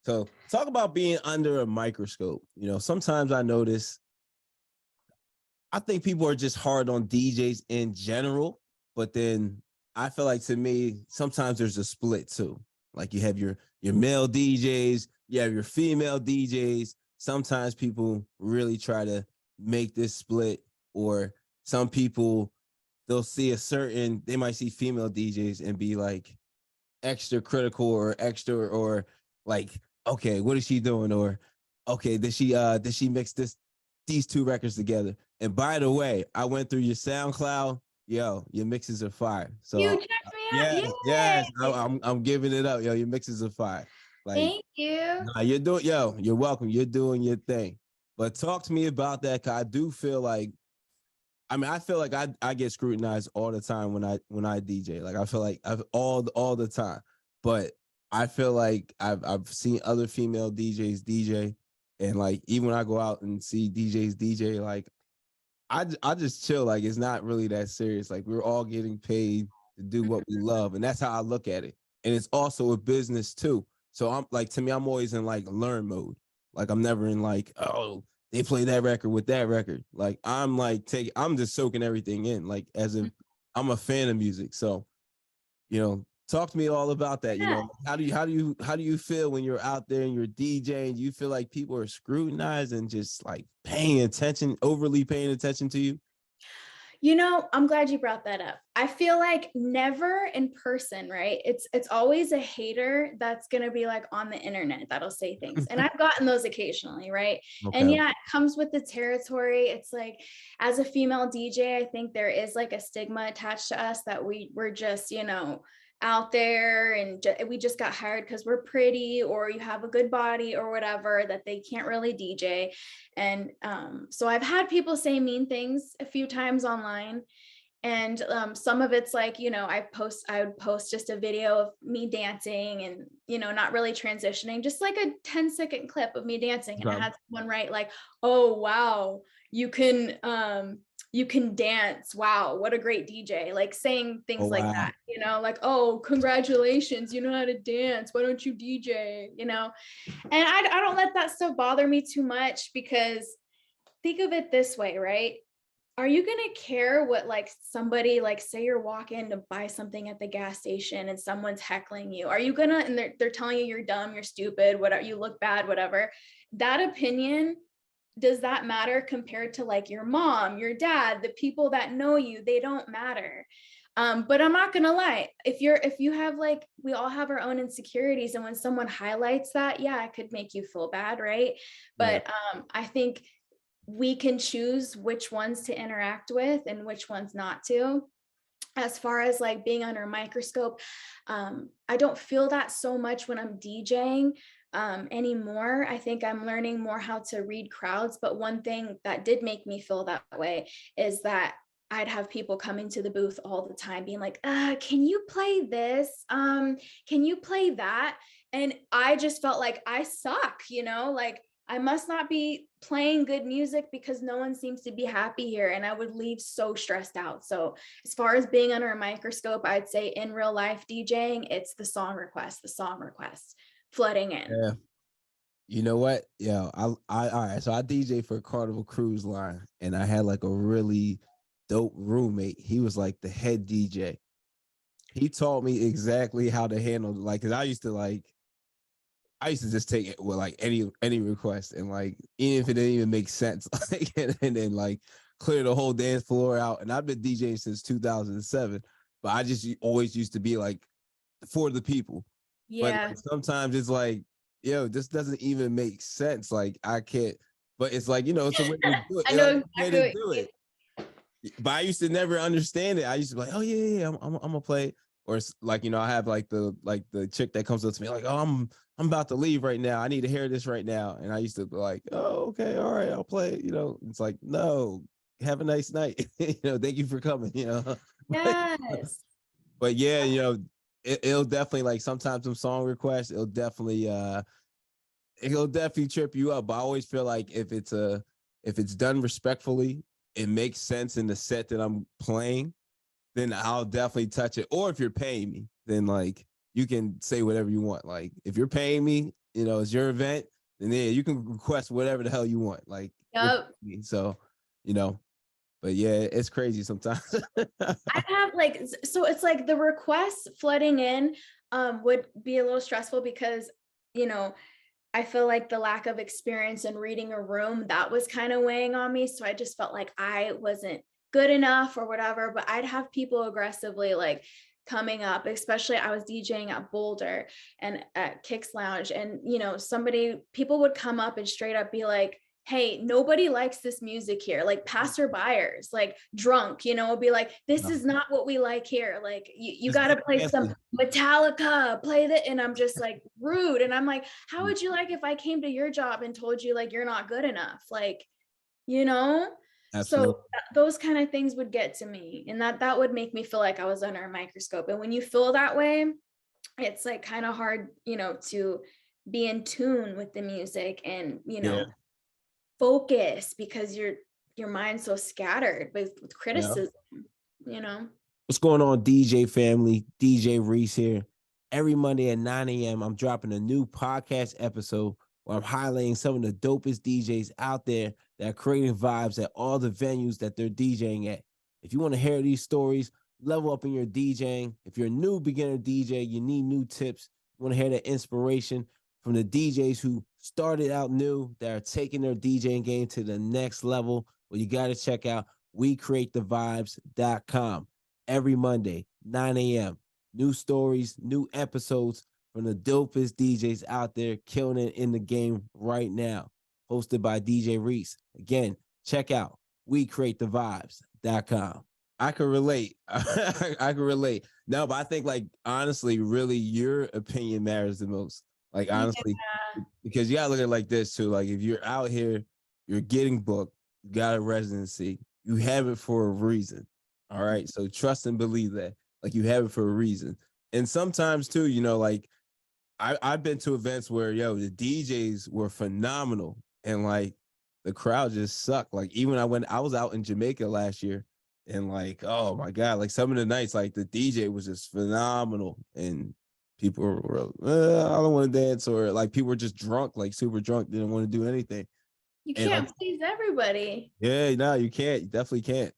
So talk about being under a microscope. You know, sometimes I notice, I think people are just hard on DJs in general, but then I feel like to me, sometimes there's a split too. Like you have your male DJs, you have your female DJs. Sometimes people really try to make this split, or some people, they'll see they might see female DJs and be like extra critical or extra, or like, okay, what is she doing? Or okay, did she mix these two records together? And by the way, I went through your SoundCloud. Yo, your mixes are fire. You So checked me out. yes, Yay! yes, I'm giving it up. Yo, your mixes are fire. Like, Thank you. nah, you're welcome. You're doing your thing. But talk to me about that, cause I do feel like, I feel like I get scrutinized all the time when I DJ. Like I feel like I've all the time. But I feel like I've seen other female DJs DJ, and like even when I go out and see DJs DJ, like I just chill. Like it's not really that serious. Like we're all getting paid to do what we love, and that's how I look at it. And it's also a business too. So I'm like, to me, I'm always in like learn mode. Like I'm never in like, oh, they play that record with that record. Like I'm just soaking everything in. Like as if I'm a fan of music. So, you know, talk to me all about that. You know, how do you feel when you're out there and you're DJing? Do you feel like people are scrutinized and just like overly paying attention to you? You know, I'm glad you brought that up. I feel like never in person, right? It's always a hater that's going to be like on the internet that'll say things. And I've gotten those occasionally, right? Okay. And yeah, it comes with the territory. It's like, as a female DJ, I think there is like a stigma attached to us that we're just, out there and we just got hired because we're pretty, or you have a good body or whatever, that they can't really DJ. And so I've had people say mean things a few times online. And some of it's like, I would post just a video of me dancing and, not really transitioning, just like a 10-second clip of me dancing. And I had someone write like, oh, wow, you can dance. Wow, what a great DJ. Like saying things like that, like, oh, congratulations, you know how to dance. Why don't you DJ? And I don't let that stuff bother me too much, because think of it this way, right? Are you going to care what like somebody, like say you're walking to buy something at the gas station and someone's heckling you? Are you going to, and they're telling you you're dumb, you're stupid, whatever, you look bad, whatever. That opinion, does that matter compared to like your mom, your dad, the people that know you? They don't matter. But I'm not gonna lie, if you have like, we all have our own insecurities, and when someone highlights that, yeah, it could make you feel bad, right? But I think we can choose which ones to interact with and which ones not to. As far as like being under a microscope, I don't feel that so much when I'm DJing anymore. I think I'm learning more how to read crowds. But one thing that did make me feel that way is that I'd have people coming to the booth all the time being like, can you play this? Can you play that? And I just felt like I suck, like I must not be playing good music because no one seems to be happy here. And I would leave so stressed out. So as far as being under a microscope, I'd say in real life DJing, it's the song requests flooding in. Yeah. You know what? Yeah, all right. So I DJ for Carnival Cruise Line, and I had like a really dope roommate. He was like the head DJ. He taught me exactly how to handle, like, cause I used to just take it with like any request, and like even if it didn't even make sense, like, and then like clear the whole dance floor out. And I've been DJing since 2007, but I just always used to be like for the people. Yeah. But like, sometimes it's like, yo, this doesn't even make sense. Like I can't, but it's like, it's a way to do it. I know exactly way to do it. But I used to never understand it. I used to be like, oh yeah, I'm gonna play. Or it's like, I have like the chick that comes up to me like, oh, I'm about to leave right now. I need to hear this right now. And I used to be like, oh, okay, all right, I'll play. It's like, no, have a nice night. Thank you for coming. Yes. But yeah, it'll definitely, like, sometimes some song requests, it'll definitely trip you up. But I always feel like if it's done respectfully, it makes sense in the set that I'm playing, then I'll definitely touch it. Or if you're paying me, then like you can say whatever you want. Like if you're paying me, you know, it's your event, and then you can request whatever the hell you want. Like, Yep. so, you know, but yeah, it's crazy sometimes. I have like, so it's like the requests flooding in would be a little stressful because, you know, I feel like the lack of experience in reading a room, that was kind of weighing on me. So I just felt like I wasn't good enough or whatever, but I'd have people aggressively like coming up, especially I was DJing at Boulder and at Kicks Lounge. And, you know, people would come up and straight up be like, hey, nobody likes this music here. Like passerbyers, like drunk, you know, will be like, this is not what we like here. Like you got to play some Metallica, play that. And I'm just like rude. And I'm like, how would you like if I came to your job and told you like, you're not good enough? Like, you know? Absolutely. So those kind of things would get to me, and that would make me feel like I was under a microscope. And when you feel that way, it's like kind of hard, you know, to be in tune with the music and, you know, focus because your mind's so scattered with criticism, you know. What's going on, DJ family? DJ Reese here. Every Monday at 9 a.m., I'm dropping a new podcast episode where I'm highlighting some of the dopest DJs out there that are creating vibes at all the venues that they're DJing at. If you want to hear these stories, level up in your DJing. If you're a new beginner DJ, you need new tips. You want to hear that inspiration from the DJs who started out new, that are taking their DJing game to the next level, well, you got to check out WeCreateTheVibes.com. Every Monday, 9 a.m. New stories, new episodes from the dopest DJs out there killing it in the game right now. Hosted by DJ Reese. Again, check out WeCreateTheVibes.com. I can relate. I can relate. No, but I think like honestly, really your opinion matters the most. Like honestly, because you gotta look at it like this too. Like if you're out here, you're getting booked, you got a residency, you have it for a reason. All right. So trust and believe that. Like you have it for a reason. And sometimes too, you know, like I've been to events where the DJs were phenomenal and like the crowd just sucked. Like even I was out in Jamaica last year and like, oh my God, like some of the nights, like the DJ was just phenomenal and people were, I don't want to dance, or like people were just drunk, like super drunk, didn't want to do anything. You And can't like, please everybody. yeah, no, you can't. You definitely can't.